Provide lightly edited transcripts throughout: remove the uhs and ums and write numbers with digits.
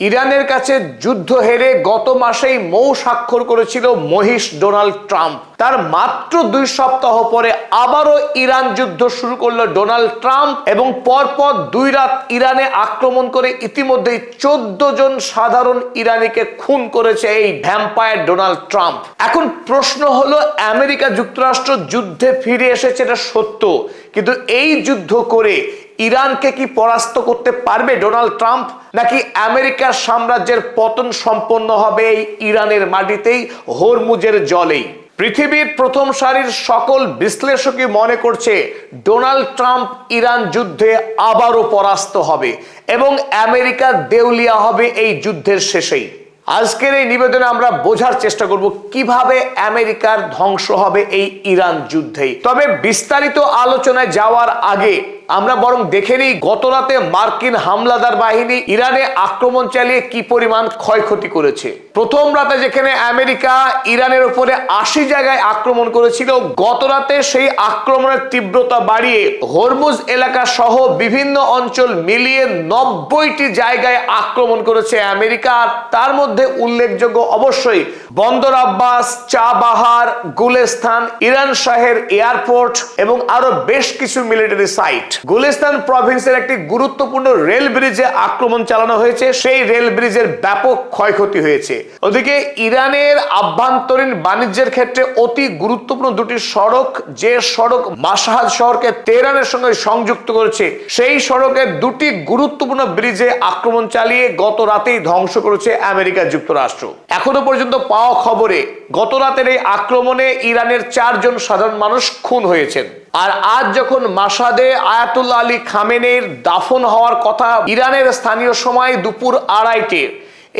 ইরানের কাছে যুদ্ধ হেরে গত মাসেই মৌ স্বাক্ষর করেছিল মহিষ ডোনাল্ড ট্রাম্প। তার মাত্র 2 সপ্তাহ পরে আবারও ইরান যুদ্ধ শুরু করলো ডোনাল্ড ট্রাম্প এবং পরপর 2 রাত ইরানে আক্রমণ করে ইতিমধ্যেই 14 জন সাধারণ ইরানিকে খুন করেছে এই ভ্যাম্পায়ার ডোনাল্ড ট্রাম্প। এখন প্রশ্ন হলো, আমেরিকা যুক্তরাষ্ট্র যুদ্ধে ফিরে এসেছে, এটা সত্য, কিন্তু এই যুদ্ধ করে ইরানকে কি পরাস্ত করতে পারবে ডোনাল্ড ট্রাম্প, নাকি আমেরিকার সাম্রাজ্যের পতন সম্পন্ন হবে এই ইরানের মাটিতেই, হরমুজের জলেই? পৃথিবীর প্রথম সারির সকল বিশ্লেষকই মনে করছে ডোনাল্ড ট্রাম্প ইরান যুদ্ধে আবারও পরাস্ত হবে এবং আমেরিকা দেউলিয়া হবে এই যুদ্ধের শেষেই। আজকের এই নিবেদনে আমরা বোঝার চেষ্টা করব কিভাবে আমেরিকার ধ্বংস হবে এই ইরান যুদ্ধেই। তবে বিস্তারিত আলোচনায় যাওয়ার আগে আমরা বরং দেখে নিই গত রাতে মার্কিন হামলাদার বাহিনী ইরানে আক্রমণ চালিয়ে কি পরিমাণ ক্ষয়ক্ষতি করেছে। প্রথম রাতে যেখানে আমেরিকা ইরানের উপরে 80 জায়গায় আক্রমণ করেছিল, গত রাতে সেই আক্রমণের তীব্রতা বাড়িয়ে হরমুজ এলাকা সহ বিভিন্ন অঞ্চল মিলিয়ে 90টি জায়গায় আক্রমণ করেছে আমেরিকা। তার মধ্যে উল্লেখযোগ্য অবশ্যই বন্দর আব্বাস, চাবাহার, গুলিস্তান, ইরান শাহের এয়ারপোর্ট এবং আরো বেশ কিছু মিলিটারি সাইট। গুলিস্তান প্রভিন্সের একটি গুরুত্বপূর্ণ রেল ব্রিজে আক্রমণ চালানো হয়েছে, সেই রেল ব্রিজের ব্যাপক ক্ষয়ক্ষতি হয়েছে। ওদিকে ইরানের আভ্যন্তরীণ বাণিজ্যের ক্ষেত্রে অতি গুরুত্বপূর্ণ 2টি সড়ক, যে সড়ক মাশহাদ শহরকে তেহরানের সঙ্গে সংযুক্ত করেছে, সেই সড়কের 2টি গুরুত্বপূর্ণ ব্রিজে আক্রমণ চালিয়ে গত রাতেই ধ্বংস করেছে আমেরিকা যুক্তরাষ্ট্র। এখনো পর্যন্ত পাওয়া খবরে গত রাতের এই আক্রমণে ইরানের 4 জন সাধারণ মানুষ খুন হয়েছেন। আর আজ যখন মাশহাদে আয়াতুল্লাহ আলী খামেনেইর দাফন হওয়ার কথা ইরানের স্থানীয় সময় দুপুর 2:30,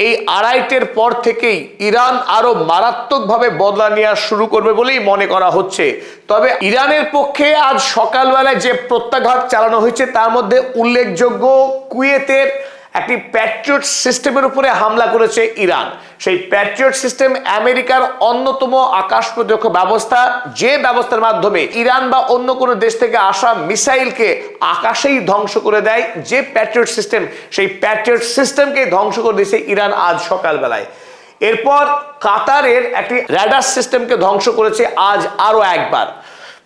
এই 2:30 পর থেকেই ইরান আরো মারাত্মকভাবে বদলা নেওয়া শুরু করবে বলেই মনে করা হচ্ছে। তবে ইরানের পক্ষে আজ সকালবেলায় যে প্রত্যাঘাত চালানো হয়েছে তার মধ্যে উল্লেখযোগ্য কুয়েতের একটি প্যাট্রিয়ট সিস্টেমের উপরে হামলা করেছে ইরান। সেই প্যাট্রিয়ট সিস্টেম আমেরিকার অন্যতম আকাশ প্রতিরক্ষা ব্যবস্থা, যে ব্যবস্থার মাধ্যমে ইরান বা অন্য কোনো দেশ থেকে আসা মিসাইলকে আকাশেই ধ্বংস করে দেয়, যে প্যাট্রিয়ট সিস্টেম, সেই প্যাট্রিয়ট সিস্টেমকে ধ্বংস করে দিয়েছে ইরান আজ সকালবেলায়। এরপর কাতারের একটি রাডার সিস্টেমকে ধ্বংস করেছে আজ আরো একবার।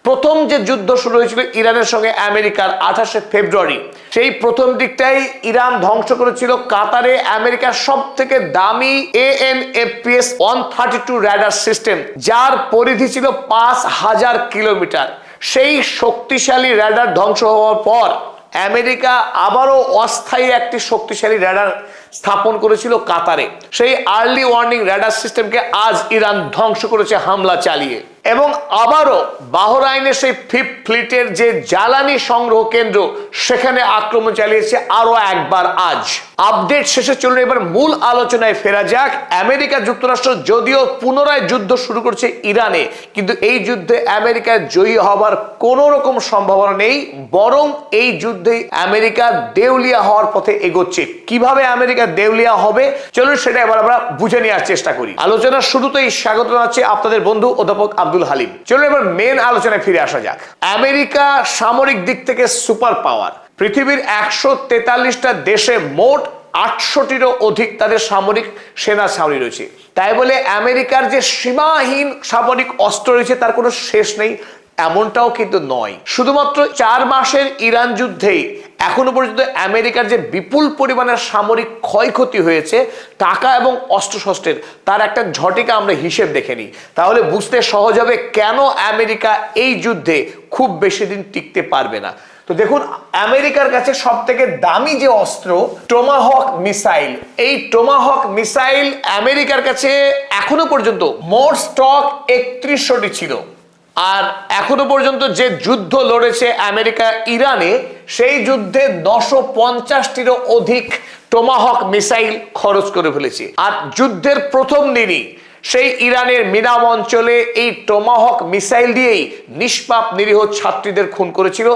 প্রথম যে যুদ্ধ শুরু হয়েছিল ইরানের সঙ্গে আমেরিকার 28শে ফেব্রুয়ারি, সেই প্রথম দিকটাই ইরান ধ্বংস করেছিল কাতারে আমেরিকার সব থেকে দামি AN/APS 132 রাডার সিস্টেম, যার পরিধি ছিল 5000 কিলোমিটার। সেই শক্তিশালী রাডার ধ্বংস হওয়ার পর আমেরিকা আবারও অস্থায়ী একটি শক্তিশালী রাডার স্থাপন করেছিল কাতারে। সেই আর্লি ওয়ার্নিং রাডার সিস্টেমকে আজ ইরান ধ্বংস করেছে হামলা চালিয়ে। এবং আবারও বাহরাইনের সেই 5th ফ্লিটের যে জ্বালানি সংগ্রহ কেন্দ্র, সেখানে আক্রমণ চালিয়েছে আরো একবার আজ। আপডেট শেষে চলুন এবার মূল আলোচনায় ফেরা যাক। আমেরিকা যুক্তরাষ্ট্র যদিও পুনরায় যুদ্ধ শুরু করছে ইরানে, কিন্তু এই যুদ্ধে আমেরিকা জয়ী হবার কোনো রকম সম্ভাবনা নেই, বরং এই যুদ্ধে আমেরিকা দেউলিয়া হওয়ার পথে এগোচ্ছে। কিভাবে আমেরিকা দেউলিয়া হবে, চলুন সেটা এবার আমরা বুঝে নেওয়ার চেষ্টা করি। আলোচনার শুরুতেই স্বাগত জানাচ্ছি আপনাদের বন্ধু অধ্যাপক আব্দুল হালিম। চলুন এবার মেন আলোচনায় ফিরে আসা যাক। আমেরিকা সামরিক দিক থেকে সুপার পাওয়ার। পৃথিবীর 143টা দেশে মোট 800টিরও অধিক তাদের সামরিক সেনা ছাউনি রয়েছে। তাই বলে আমেরিকার যে সীমাহীন সামরিক অস্ত্র রয়েছে তার কোনো শেষ নেই, এমনটাও কিন্তু নয়। শুধুমাত্র 4 মাসের ইরান যুদ্ধেই এখনো পর্যন্ত আমেরিকার যে বিপুল পরিমাণের সামরিক ক্ষয়ক্ষতি হয়েছে টাকা এবং অস্ত্রশস্ত্রের, তার একটা ঝটিকা আমরা হিসেব দেখে নিই, তাহলে বুঝতে সহজ হবে কেন আমেরিকা এই যুদ্ধে খুব বেশি দিন টিকতে পারবে না। তো দেখুন, আমেরিকার কাছে সব থেকে দামি যে অস্ত্র টোমাহক মিসাইল, এই টোমাহক মিসাইল আমেরিকার কাছে এখনো পর্যন্ত মোট স্টক 3100টি ছিল। আর এখনো পর্যন্ত যে যুদ্ধ লড়েছে আমেরিকা ইরানে, সেই যুদ্ধে 950টিরও অধিক টোমাহক মিসাইল খরচ করে ফেলেছে। আর যুদ্ধের প্রথম দিনই সেই ইরানের মিনাম অঞ্চলে এই টোমাহক মিসাইল দিয়েই নিষ্পাপ নিরীহ ছাত্রীদের খুন করেছিল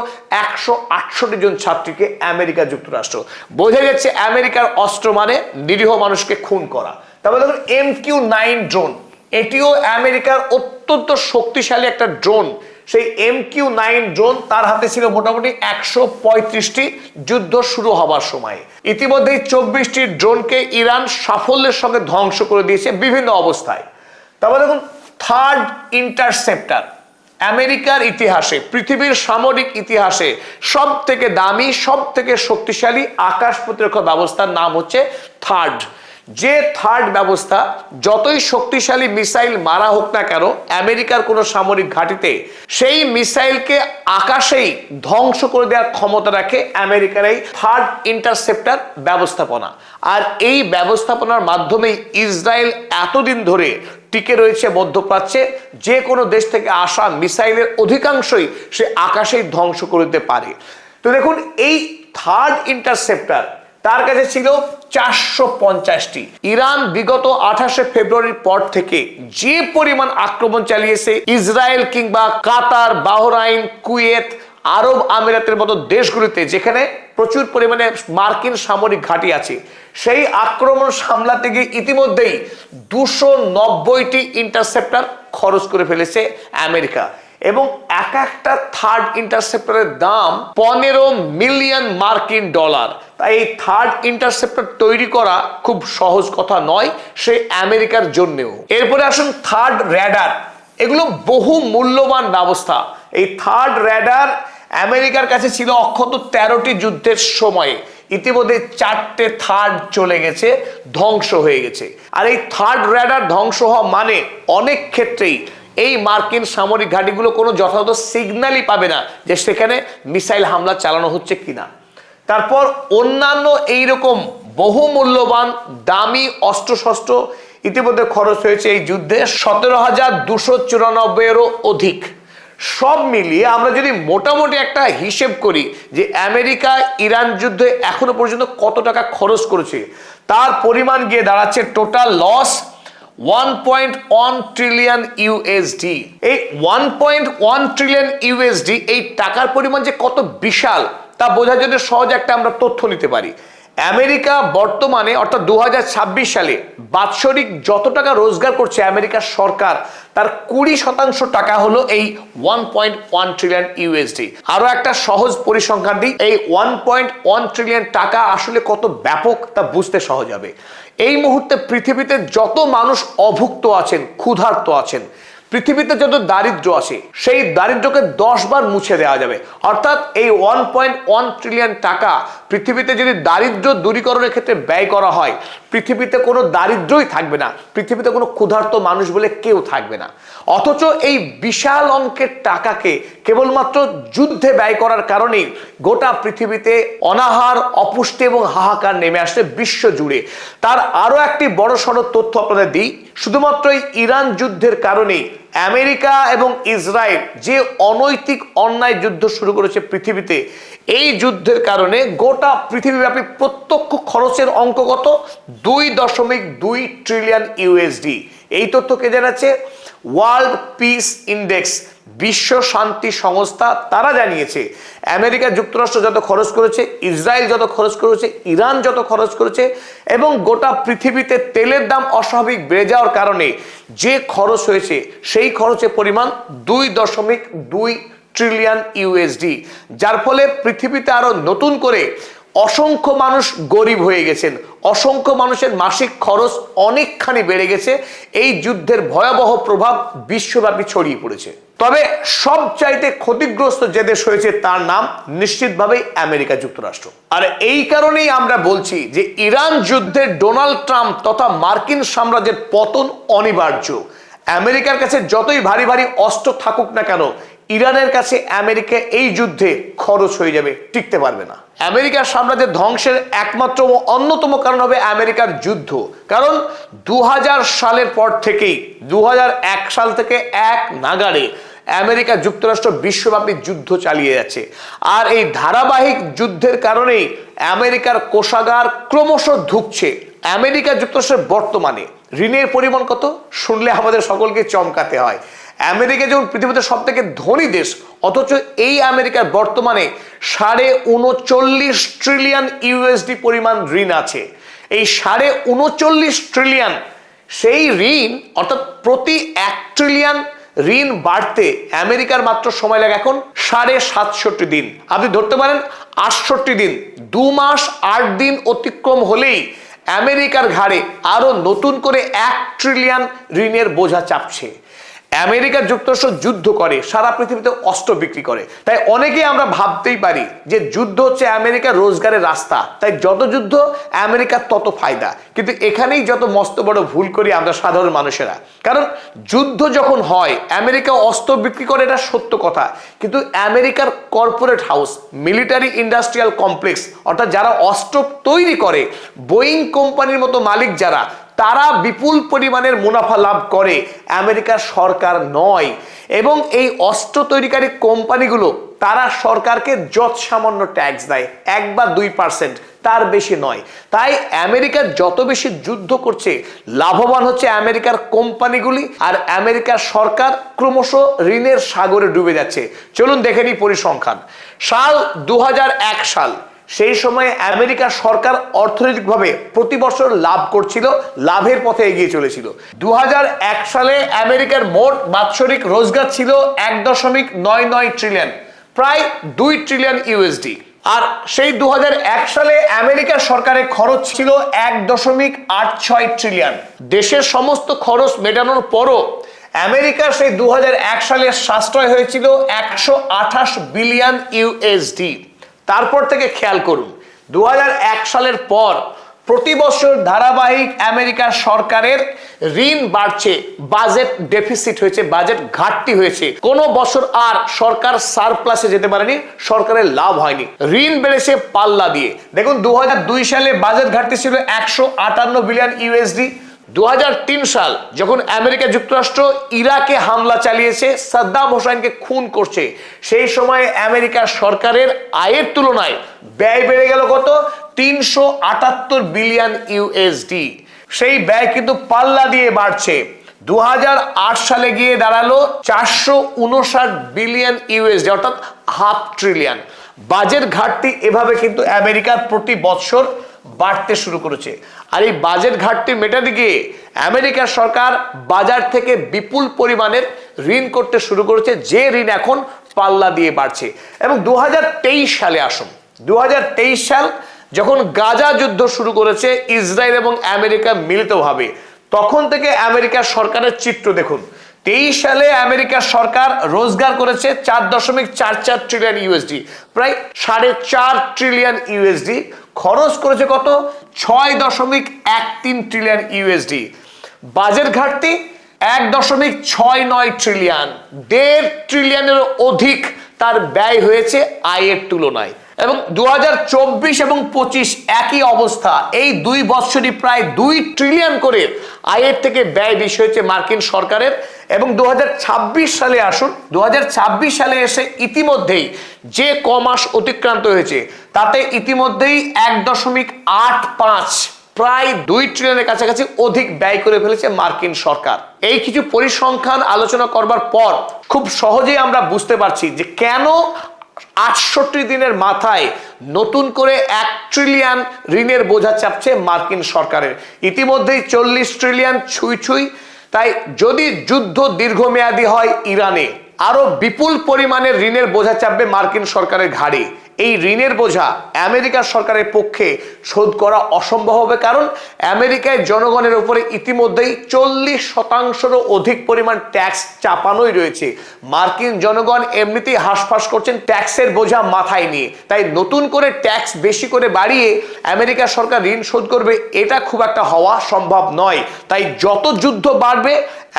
168 জন ছাত্রীকে আমেরিকা যুক্তরাষ্ট্র। বোঝা যাচ্ছে আমেরিকার অস্ত্র মানে নিরীহ মানুষকে খুন করা। তারপর দেখুন MQ-9 ড্রোন, এটিও আমেরিকার অত্যন্ত শক্তিশালী একটা ড্রোন। সেই MQ-9 ড্রোন তার হাতে ছিল মোটামুটি 135টি যুদ্ধ শুরু হবার সময়। ইতিমধ্যেই 24টি ড্রোনকে ইরান সাফল্যের সঙ্গে ধ্বংস করে দিয়েছে বিভিন্ন অবস্থায়। তারপর দেখুন থার্ড ইন্টারসেপ্টর, আমেরিকার ইতিহাসে, পৃথিবীর সামরিক ইতিহাসে সব থেকে দামি, সব থেকে শক্তিশালী আকাশ প্রতিরক্ষা ব্যবস্থার নাম হচ্ছে থার্ড। যে থার্ড ব্যবস্থা যতই শক্তিশালী মিসাইল মারা হোক না কেন আমেরিকার কোনো সামরিক ঘাঁটিতে, সেই মিসাইলকে আকাশেই ধ্বংস করে দেওয়ার ক্ষমতা রাখে আমেরিকার এই থার্ড ইন্টারসেপ্টর ব্যবস্থাপনা। আর এই ব্যবস্থাপনার মাধ্যমেই ইসরায়েল এতদিন ধরে টিকে রয়েছে মধ্যপ্রাচ্যে। যে কোনো দেশ থেকে আসা মিসাইলের অধিকাংশই সে আকাশেই ধ্বংস করে দিতে পারে। তো দেখুন এই থার্ড ইন্টারসেপ্টর তার কাছে ছিল 450টি। ইরান বিগত 28শে ফেব্রুয়ারির পর থেকে যে পরিমাণ আক্রমণ চালিয়েছে ইসরায়েল কিংবা কাতার, বাহরাইন, কুয়েত, আরব আমিরাতের মতো দেশগুলিতে যেখানে প্রচুর পরিমাণে মার্কিন সামরিক ঘাঁটি আছে, সেই আক্রমণ সামলাতে গিয়ে ইতিমধ্যেই 290টি ইন্টারসেপ্টর খরচ করে ফেলেছে আমেরিকা। এবং এক একটা থার্ড ইন্টারসেপ্টরের দাম 15 মিলিয়ন মার্কিন ডলার। তাই এই থার্ড ইন্টারসেপ্টর তৈরি করা খুব সহজ কথা নয় সে আমেরিকার জন্যেও। এরপরে আসুন থার্ড র্যাডার। এগুলো বহু মূল্যবান ব্যবস্থা। এই থার্ড র্যাডার আমেরিকার কাছে ছিল অক্ষত 13টি যুদ্ধের সময়ে। ইতিমধ্যে 4টে থার্ড চলে গেছে, ধ্বংস হয়ে গেছে। আর এই থার্ড র্যাডার ধ্বংস হওয়া মানে অনেক ক্ষেত্রেই এই মার্কিন সামরিক ঘাঁটিগুলো কোনো যথাযথ সিগন্যালই পাবে না যে সেখানে মিসাইল হামলা চালানো হচ্ছে কিনা। তারপর অন্যান্য এইরকম বহু মূল্যবান দামি অস্ত্রশস্ত্র ইতিমধ্যে খরচ হয়েছে এই যুদ্ধে 17,294-এরও অধিক। সব মিলিয়ে আমরা যদি মোটামুটি একটা হিসেব করি যে আমেরিকা ইরান যুদ্ধে এখনো পর্যন্ত কত টাকা খরচ করেছে, তার পরিমাণ গিয়ে দাঁড়াচ্ছে টোটাল লস 1.1 ট্রিলিয়ন ইউএসডি। এই 1.1 ট্রিলিয়ন ইউএসডি এই টাকার পরিমাণ যে কত বিশাল তা বোঝার জন্য সহজ একটা আমরা তথ্য নিতে পারি। আমেরিকা বর্তমানে অর্থাৎ 2026 সালে বাৎসরিক যত টাকা রোজগার করছে আমেরিকার সরকার, তার 20% টাকা হলো এই 1.1 ট্রিলিয়ন ইউএসডি। আরো একটা সহজ পরিসংখ্যান দিই, এই 1.1 ট্রিলিয়ন টাকা আসলে কত ব্যাপক তা বুঝতে সহজ হবে। এই মুহূর্তে পৃথিবীতে যত মানুষ অভুক্ত আছেন, ক্ষুধার্ত আছেন, পৃথিবীতে যত দারিদ্র আছে, সেই দারিদ্রকে 10 বার মুছে দেওয়া যাবে। অর্থাৎ এই 1.1 ট্রিলিয়ন টাকা পৃথিবীতে যদি দারিদ্র দূরীকরণের ক্ষেত্রে ব্যয় করা হয়, পৃথিবীতে কোনো দারিদ্রই থাকবে না, পৃথিবীতে কোনো ক্ষুধার্ত মানুষ বলে কেউ থাকবে না। অথচ এই বিশাল অঙ্কের টাকাকে কেবলমাত্র যুদ্ধে ব্যয় করার কারণেই গোটা পৃথিবীতে অনাহার, অপুষ্টি এবং হাহাকার নেমে আসছে বিশ্ব জুড়ে। তার আরো একটি বড়সড় তথ্য আপনাদের দিই, শুধুমাত্র এই ইরান যুদ্ধের কারণেই আমেরিকা এবং ইসরায়েল যে অনৈতিক অন্যায় যুদ্ধ শুরু করেছে পৃথিবীতে, এই যুদ্ধের কারণে গোটা পৃথিবীব্যাপী প্রত্যক্ষ খরচের অঙ্ক কত? 2.2 ট্রিলিয়ন ইউএসডি। এই তথ্য কে জানাচ্ছে? ওয়ার্ল্ড পিস ইন্ডেক্স, বিশ্ব শান্তি সংস্থা, তারা জানিয়েছে আমেরিকা যুক্তরাষ্ট্র যত খরচ করেছে, ইসরায়েল যত খরচ করেছে, ইরান যত খরচ করেছে এবং গোটা পৃথিবীতে তেলের দাম অস্বাভাবিক বেড়ে যাওয়ার কারণে যে খরচ হয়েছে সেই খরচের পরিমাণ 2.2 ট্রিলিয়ন ইউএসডি। যার ফলে পৃথিবীতে আরো নতুন করে অসংখ্য মানুষ গরিব হয়ে গেছেন, অসংখ্য মানুষের মাসিক খরচ অনেকখানি বেড়ে গেছে। এই যুদ্ধের ভয়াবহ প্রভাব বিশ্বব্যাপী ছড়িয়ে পড়েছে। তবে সবচাইতে ক্ষতিগ্রস্ত যে দেশ হয়েছে তার নাম নিশ্চিতভাবেই আমেরিকা যুক্তরাষ্ট্র। আর এই কারণেই আমরা বলছি যে ইরান যুদ্ধে ডোনাল্ড ট্রাম্প তথা মার্কিন সাম্রাজ্যের পতন অনিবার্য। আমেরিকার কাছে যতই ভারী ভারী অস্ত্র থাকুক না কেন, ইরানের কাছে আমেরিকা এই যুদ্ধে খরচ হয়ে যাবে, টিকতে পারবে না। আমেরিকার সাম্রাজ্যের ধ্বংসের একমাত্র অন্যতম কারণ হবে আমেরিকার যুদ্ধ। কারণ 2000 সালের পর থেকেই 2001 সাল থেকে এক নাগাড়ে আমেরিকা যুক্তরাষ্ট্র বিশ্বব্যাপী যুদ্ধ চালিয়ে যাচ্ছে। আর এই ধারাবাহিক যুদ্ধের কারণেই আমেরিকার কোষাগার ক্রমশ ধুঁকছে। আমেরিকা যুক্তরাষ্ট্রের বর্তমানে ঋণের পরিমাণ কত শুনলে আমাদের সকলকে চমকাতে হয়। আমেরিকা যেমন পৃথিবীতে সব থেকে ধনী দেশ, অথচ এই আমেরিকার বর্তমানে 39.5 ট্রিলিয়ন ইউএসডি পরিমাণ ঋণ আছে। এই 39.5 ট্রিলিয়ন সেই ঋণ অর্থাৎ প্রতি 1 ট্রিলিয়ন ঋণ বাড়তে আমেরিকার মাত্র সময় লাগে এখন 67.5 দিন। আপনি ধরতে পারেন 68 দিন, 2 মাস 8 দিন অতিক্রম হলেই আমেরিকার ঘাড়ে আরো নতুন করে 1 ট্রিলিয়ন ঋণের বোঝা চাপছে। আমেরিকা যুক্তরাষ্ট্র যুদ্ধ করে, সারা পৃথিবীতে অস্ত্র বিক্রি করে, তাই অনেকেই আমরা ভাবতেই পারি যে যুদ্ধ হচ্ছে আমেরিকার রোজগারের রাস্তা, তাই যত যুদ্ধ আমেরিকার তত ফায়দা। কিন্তু এখানেই যত মস্ত বড় ভুল করি আমরা সাধারণ মানুষেরা। কারণ যুদ্ধ যখন হয় আমেরিকা অস্ত্র বিক্রি করে, এটা সত্য কথা, কিন্তু আমেরিকার corporate house, military industrial complex, অর্থাৎ যারা অস্ত্র তৈরি করে, বোয়িং কোম্পানির মতো মালিক যারা, তারা বিপুল পরিমাণের মুনাফা লাভ করে, আমেরিকার সরকার নয়। এবং এই অস্ত্র তৈরিকারী কোম্পানিগুলো তারা সরকারকে যত সামান্য ট্যাক্স দেয়, 1 বা 2%, তার বেশি নয়। তাই আমেরিকা যত বেশি যুদ্ধ করছে, লাভবান হচ্ছে আমেরিকার কোম্পানিগুলি, আর আমেরিকার সরকার ক্রমশ ঋণের সাগরে ডুবে যাচ্ছে। চলুন দেখে নিই পরিসংখ্যান। সাল 2001 সাল, সেই সময়ে আমেরিকা সরকার অর্থনৈতিকভাবে প্রতি বছর লাভ করছিল, লাভের পথে এগিয়ে চলেছিল। 2001 সালে আমেরিকার মোট বাৎসরিক রোজগার ছিল 1.99 ট্রিলিয়ন, প্রায় 2 ট্রিলিয়ন ইউএসডি। আর সেই 2001 সালে আমেরিকার সরকারের খরচ ছিল 1.86 ট্রিলিয়ন। দেশের সমস্ত খরচ মেটানোর পরও আমেরিকার সেই 2001 সালে সাশ্রয় হয়েছিল 128 বিলিয়ন ইউএসডি। তারপর থেকে খেয়াল করুন, 2001 সালের পর প্রতি বছর ধারাবাহিক আমেরিকার সরকারের ঋণ বাড়ছে, বাজেট ডেফিসিট হয়েছে, বাজেট ঘাটতি হয়েছে। কোন বছর আর সরকার সারপ্লাসে যেতে পারেনি, সরকারের লাভ হয়নি, ঋণ বেড়েছে পাল্লা দিয়ে। দেখুন 2002 সালে বাজেট ঘাটতি ছিল 158 বিলিয়ন ইউএসডি। 2003 সাল যখন আমেরিকা যুক্তরাষ্ট্র ইরাকে হামলা চালিয়েছে, সাদ্দাম হোসেনকে খুন করছে, সেই সময় আমেরিকার সরকারের আয়ের তুলনায় ব্যয় বেড়ে গেল কত? 378 বিলিয়ন ইউএসডি। সেই ব্যয় কিন্তু পাল্লা দিয়ে বাড়ছে। 2008 সালে গিয়ে দাঁড়ালো 459 বিলিয়ন ইউএসডি, অর্থাৎ হাফ ট্রিলিয়ন। বাজেট ঘাটতি এভাবে কিন্তু আমেরিকার প্রতি বছর বাড়তে শুরু করেছে। আর এই বাজেট ঘাটতি মেটাতে গিয়ে আমেরিকার সরকার বাজার থেকে বিপুল পরিমাণের ঋণ করতে শুরু করেছে, যে ঋণ এখন পাল্লা দিয়ে বাড়ছে। এবং 2023 সালে আসুন, 2023 সাল যখন গাজা যুদ্ধ শুরু করেছে ইসরায়েল এবং আমেরিকা মিলিতভাবে, তখন থেকে আমেরিকার সরকারের চিত্র দেখুন। 23 সালে আমেরিকার সরকার রোজগার করেছে 4.44 ট্রিলিয়ন ইউএসডি, প্রায় 4.5 ট্রিলিয়ন ইউএসডি। খরচ করেছে কত? 6.13 ট্রিলিয়ন ইউএসডি। বাজেট ঘাটতি 1.69 ট্রিলিয়ন, 1.5 ট্রিলিয়নেরও অধিক তার ব্যয় হয়েছে আয়ের তুলনায়। এবং 2024 এবং 25 একই অবস্থা, এই 2 বছরই প্রায় 2 ট্রিলিয়ন করে আয়ের থেকে ব্যয় বেশি হয়েছে মার্কিন সরকারের। এবং 2026 সালে আসুন, 2026 সালে এসে ইতিমধ্যেই যে কমাস অতিক্রান্ত হয়েছে, তাতে ইতিমধ্যেই 1.85 প্রায় 2 ট্রিলিয়নের কাছাকাছি অধিক ব্যয় করে ফেলেছে মার্কিন সরকার। এই কিছু পরিসংখ্যান আলোচনা করবার পর খুব সহজেই আমরা বুঝতে পারছি যে কেন 68 দিনের মাথায় নতুন করে 1 ট্রিলিয়ন ঋণের বোঝা চাপছে মার্কিন সরকারের। ইতিমধ্যেই 40 ট্রিলিয়ন ছুঁই ছুঁই। তাই যদি যুদ্ধ দীর্ঘমেয়াদী হয় ইরানে, আরো বিপুল পরিমাণের ঋণের বোঝা চাপবে মার্কিন সরকারের ঘাড়ে। এই ঋণের বোঝা আমেরিকার সরকারের পক্ষে শোধ করা অসম্ভব হবে, কারণ আমেরিকায় জনগণের উপরে ইতিমধ্যেই 40%-রও অধিক পরিমাণ ট্যাক্স চাপানোই রয়েছে। মার্কিন জনগণ এমনিতেই হাঁসফাঁস করছেন ট্যাক্সের বোঝা মাথায় নিয়ে। তাই নতুন করে ট্যাক্স বেশি করে বাড়িয়ে আমেরিকার সরকার ঋণ শোধ করবে, এটা খুব একটা হওয়া সম্ভব নয়। তাই যত যুদ্ধ বাড়বে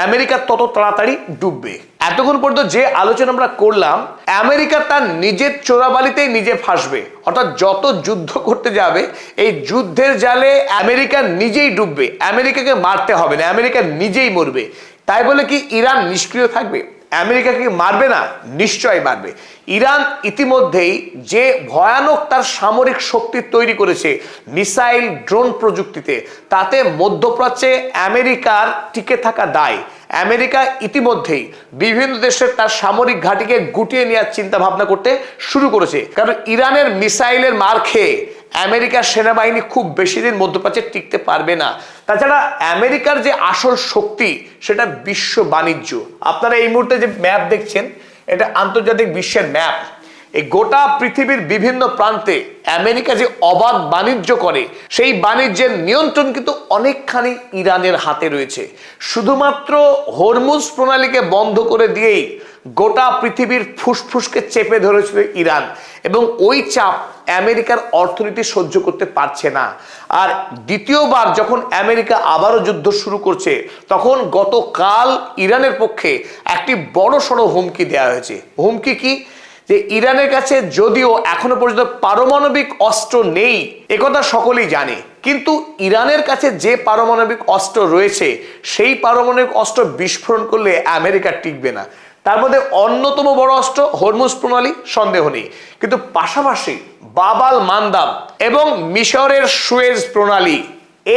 আমেরিকা তত তাড়াতাড়ি ডুববে। এতক্ষণ পর্যন্ত যে আলোচনা আমরা করলাম, আমেরিকা তার নিজের চোরাবালিতেই নিজে ফাঁসবে। অর্থাৎ যত যুদ্ধ করতে যাবে, এই যুদ্ধের জালে আমেরিকা নিজেই ডুববে। আমেরিকাকে মারতে হবে না, আমেরিকা নিজেই মরবে। তাই বলে কি ইরান নিষ্ক্রিয় থাকবে? আমেরিকাকে মারবে না? নিশ্চয়ই মারবে। ইরান ইতিমধ্যেই যে ভয়ানক তার সামরিক শক্তি তৈরি করেছে মিসাইল, ড্রোন প্রযুক্তিতে, তাতে মধ্যপ্রাচ্যে আমেরিকার টিকে থাকা দায়। আমেরিকা ইতিমধ্যেই বিভিন্ন দেশের তার সামরিক ঘাঁটিকে গুটিয়ে নেওয়ার চিন্তা ভাবনা করতে শুরু করেছে, কারণ ইরানের মিসাইলের মার খেয়ে আমেরিকার সেনাবাহিনী খুব বেশি দিন মধ্যপ্রাচ্যে টিকতে পারবে না। তাছাড়া আমেরিকার যে আসল শক্তি সেটা বিশ্ব বাণিজ্য। আপনারা এই মুহূর্তে যে ম্যাপ দেখছেন এটা আন্তর্জাতিক বিশ্বের ম্যাপ। এই গোটা পৃথিবীর বিভিন্ন প্রান্তে আমেরিকা যে অবাধ বাণিজ্য করে সেই বাণিজ্যের নিয়ন্ত্রণ কিন্তু অনেকখানি ইরানের হাতে রয়েছে। শুধুমাত্র হরমুজ প্রণালীকে বন্ধ করে দিয়েই গোটা পৃথিবীর ফুসফুসকে চেপে ধরেছিল ইরান, এবং ওই চাপ আমেরিকার অর্থনীতি সহ্য করতে পারছে না। আর দ্বিতীয়বার যখন আমেরিকা আবারও যুদ্ধ শুরু করছে তখন গতকাল ইরানের পক্ষে একটি বড়সড় হুমকি দেওয়া হয়েছে। হুমকি কি? যে ইরানের কাছে যদিও এখনো পর্যন্ত পারমাণবিক অস্ত্র নেই একথা সকলেই জানে, কিন্তু ইরানের কাছে যে পারমাণবিক অস্ত্র রয়েছে সেই পারমাণবিক অস্ত্র বিস্ফোরণ করলে আমেরিকা টিকবে না। তার মধ্যে অন্যতম বড় অস্ত্র হরমুজ প্রণালী, সন্দেহ নেই, কিন্তু পাশাপাশি বাব আল মান্দাব এবং মিশরের সুয়েজ প্রণালী,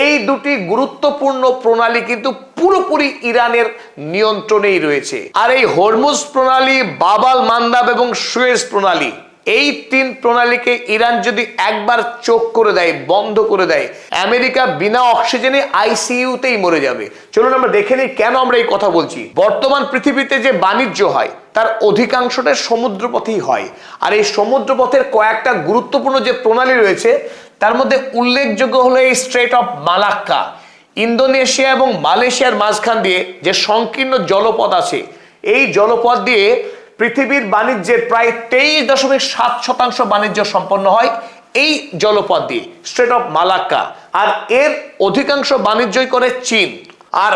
এই দুটি গুরুত্বপূর্ণ প্রণালী কিন্তু পুরোপুরি ইরানের নিয়ন্ত্রণেই রয়েছে। আর এই হরমুজ প্রণালী, বাব আল মান্দাব এবং সুয়েজ প্রণালী, এই তিন প্রণালীকে ইরান যদি একবার চোখ করে দেয়, বন্ধ করে দেয়, আমেরিকা বিনা অক্সিজেনে আইসিইউতেই মরে যাবে। চলুন আমরা দেখে নিই কেন আমরা এই কথা বলছি। বর্তমান পৃথিবীতে যে বাণিজ্য হয় তার অধিকাংশটা সমুদ্রপথেই হয়, আর এই সমুদ্রপথের কয়েকটা গুরুত্বপূর্ণ যে প্রণালী রয়েছে তার মধ্যে উল্লেখযোগ্য হলো এই স্ট্রেট অফ মালাক্কা। ইন্দোনেশিয়া এবং মালয়েশিয়ার মাঝখান দিয়ে যে সংকীর্ণ জলপথ আছে, এই জলপথ দিয়ে পৃথিবীর বাণিজ্যের প্রায় 23.7% বাণিজ্য সম্পন্ন হয় এই জলপথ দিয়ে, স্ট্রেট অফ মালাক্কা। আর এর অধিকাংশ বাণিজ্যই করে চীন। আর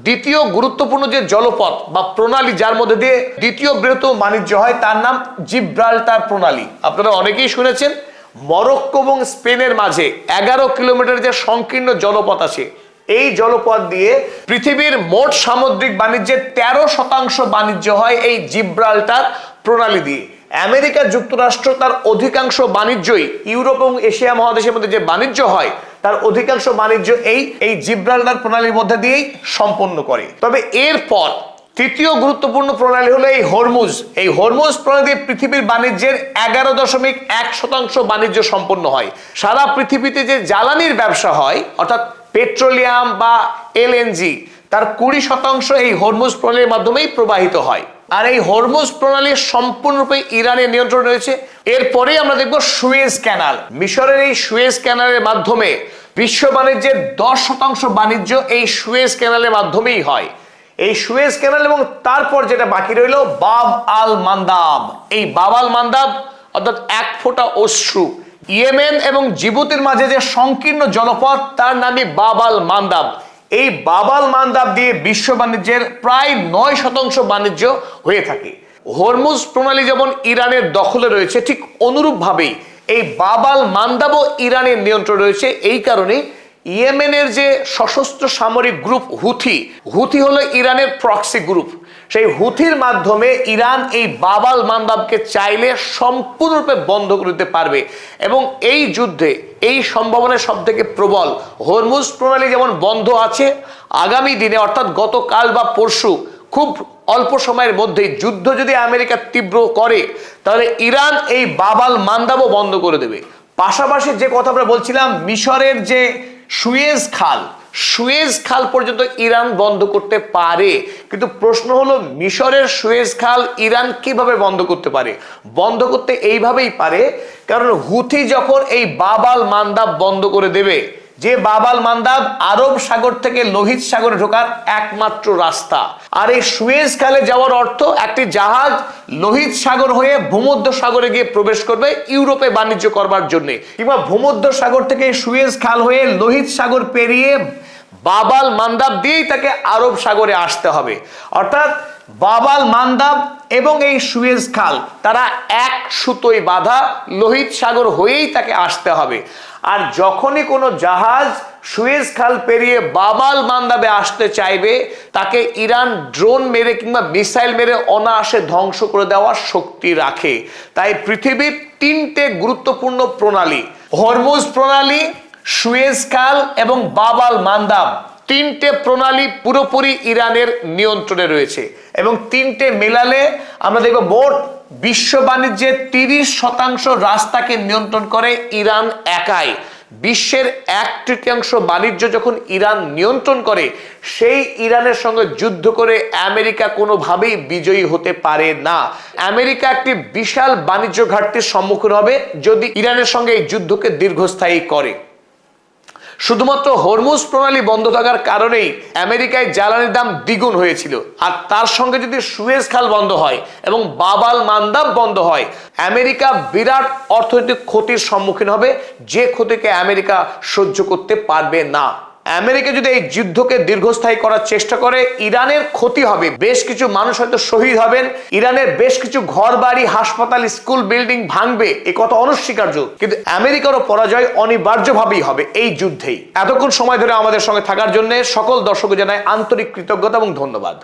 দ্বিতীয় গুরুত্বপূর্ণ যে জলপথ বা প্রণালী যার মধ্যে দিয়ে দ্বিতীয় বৃহত্তম বাণিজ্য হয় তার নাম জিব্রাল্টার প্রণালী। আপনারা অনেকেই শুনেছেন। মরক্কো এবং স্পেনের মাঝে 11 কিলোমিটার যে সংকীর্ণ জলপথ আছে, এই জলপথ দিয়ে পৃথিবীর মোট সামুদ্রিক বাণিজ্যের 13% বাণিজ্য হয় এই জিব্রাল্টার প্রণালী দিয়ে। আমেরিকা যুক্তরাষ্ট্র তার অধিকাংশ বাণিজ্যই ইউরোপ এবং এশিয়া মহাদেশের মধ্যে যে বাণিজ্য হয় তার অধিকাংশ বাণিজ্য এই জিব্রাল্টার প্রণালীর মধ্যে দিয়েই সম্পন্ন করে। তবে এরপর তৃতীয় গুরুত্বপূর্ণ প্রণালী হলো এই হরমুজ। এই হরমুজ প্রণালী পৃথিবীর বাণিজ্যের 11.1% বাণিজ্য সম্পন্ন হয়। সারা পৃথিবীতে যে জ্বালানির ব্যবসা হয় অর্থাৎ পেট্রোলিয়াম বা এলএনজি, তার 20% এই হরমুজ প্রণালীর মাধ্যমেই প্রবাহিত হয়। আর এই হরমুজ প্রণালী সম্পূর্ণরূপে ইরানের নিয়ন্ত্রণ রয়েছে। এরপরেই আমরা দেখব সুয়েজ ক্যানাল। মিশরের এই সুয়েজ ক্যানালের মাধ্যমে বিশ্ব বাণিজ্যের 10% বাণিজ্য এই সুয়েজ ক্যানালের মাধ্যমেই হয়। এই সুয়েজ ক্যানাল এবং তারপর যেটা বাকি রইল বাব আল মান্দাব। এই বাব আল মান্দাব অর্থাৎ এক ফোঁটা অশ্রু, ইয়েমেন এবং জিবুতির মাঝে যে সংকীর্ণ জলপথ তার নামই বাব আল মান্দাব। এই বাব আল মান্দাব দিয়ে বিশ্ব বাণিজ্যের প্রায় 9% বাণিজ্য হয়ে থাকে। হরমুজ প্রণালী যেমন ইরানের দখলে রয়েছে, ঠিক অনুরূপভাবেই এই বাব আল মান্দাবও ইরানের নিয়ন্ত্রণ রয়েছে। এই কারণে ইয়েমেনের যে সশস্ত্র সামরিক গ্রুপ হুথি হলো ইরানের প্রক্সি গ্রুপ। সেই হুথির মাধ্যমে ইরান এই বাব আল মান্দাবকে চাইলে সম্পূর্ণরূপে বন্ধ করে দিতে পারবে, এবং এই যুদ্ধে এই সম্ভাবনা সব থেকে প্রবল। হরমুজ প্রণালী যেমন বন্ধ আছে, আগামী দিনে অর্থাৎ গতকাল বা পরশু খুব অল্প সময়ের মধ্যেই যুদ্ধ যদি আমেরিকা তীব্র করে তাহলে ইরান এই বাব আল মান্দাবও বন্ধ করে দেবে। পাশাপাশি যে কথা আমরা বলছিলাম, মিশরের যে সুয়েজ খাল পর্যন্ত ইরান বন্ধ করতে পারে, কিন্তু প্রশ্ন হলো মিশরের সুয়েজ খাল ইরান কিভাবে বন্ধ করতে পারে? বন্ধ করতে এইভাবেই পারে, কারণ হুথি যখন এই বাব আল মান্দাব বন্ধ করে দেবে, যে বাব আল মান্দাব আরব সাগর থেকে লোহিত সাগরে ঢোকার একমাত্র রাস্তা, আর এই সুয়েজ খালে যাওয়ার অর্থ একটি জাহাজ লোহিত সাগর হয়ে ভূমধ্য সাগরে গিয়ে প্রবেশ করবে ইউরোপে বাণিজ্য করবার জন্য, কিংবা ভূমধ্য সাগর থেকে সুয়েজ খাল হয়ে লোহিত সাগর পেরিয়ে বাব আল মান্দাব দিয়েই তাকে আরব সাগরে আসতে হবে। অর্থাৎ বাব আল মান্দাব এবং এই সুয়েজ খাল তারা এক সুতোয় বাঁধা, লোহিত সাগর হয়েই তাকে আসতে হবে। আর যখনই কোনো জাহাজ সুয়েজ খাল পেরিয়ে বাব আল মান্দাবে আসতে চাইবে তাকে ইরান ড্রোন মেরে কিংবা মিসাইল মেরে অনায়াসে ধ্বংস করে দেওয়ার শক্তি রাখে। তাই পৃথিবীর 3টে গুরুত্বপূর্ণ প্রণালী, হরমুজ প্রণালী, সুয়েজ খাল এবং বাব আল মান্দাব, 3টে প্রণালী পুরোপুরি ইরানের নিয়ন্ত্রণে রয়েছে, এবং 3টে মেলালে আমরা দেখব মোট বিশ্ব বাণিজ্যের 30% রাস্তাকে নিয়ন্ত্রণ করে ইরান একাই। বিশ্বের 1/3 বাণিজ্য যখন ইরান নিয়ন্ত্রণ করে, সেই ইরানের সঙ্গে যুদ্ধ করে আমেরিকা কোনোভাবেই বিজয়ী হতে পারে না। আমেরিকা একটি বিশাল বাণিজ্য ঘাটতির সম্মুখীন হবে যদি ইরানের সঙ্গে এই যুদ্ধকে দীর্ঘস্থায়ী করে। শুধুমাত্র হরমুজ প্রণালী বন্ধ থাকার কারণেই আমেরিকায় জ্বালানির দাম দ্বিগুণ হয়েছিল, আর তার সঙ্গে যদি সুয়েজ খাল বন্ধ হয় এবং বাব-আল মান্দাব বন্ধ হয়, আমেরিকা বিরাট অর্থনৈতিক ক্ষতির সম্মুখীন হবে, যে ক্ষতিকে আমেরিকা সহ্য করতে পারবে না। আমেরিকা যদি এই যুদ্ধকে দীর্ঘস্থায়ী করার চেষ্টা করে, ইরানের ক্ষতি হবে, বেশ কিছু মানুষ হয়তো শহীদ হবেন, ইরানের বেশ কিছু ঘর বাড়ি, হাসপাতাল, স্কুল, বিল্ডিং ভাঙবে, এ কথা অনস্বীকার্য, কিন্তু আমেরিকারও পরাজয় অনিবার্যভাবেই হবে এই যুদ্ধেই। এতক্ষণ সময় ধরে আমাদের সঙ্গে থাকার জন্য সকল দর্শক জানাই আন্তরিক কৃতজ্ঞতা এবং ধন্যবাদ।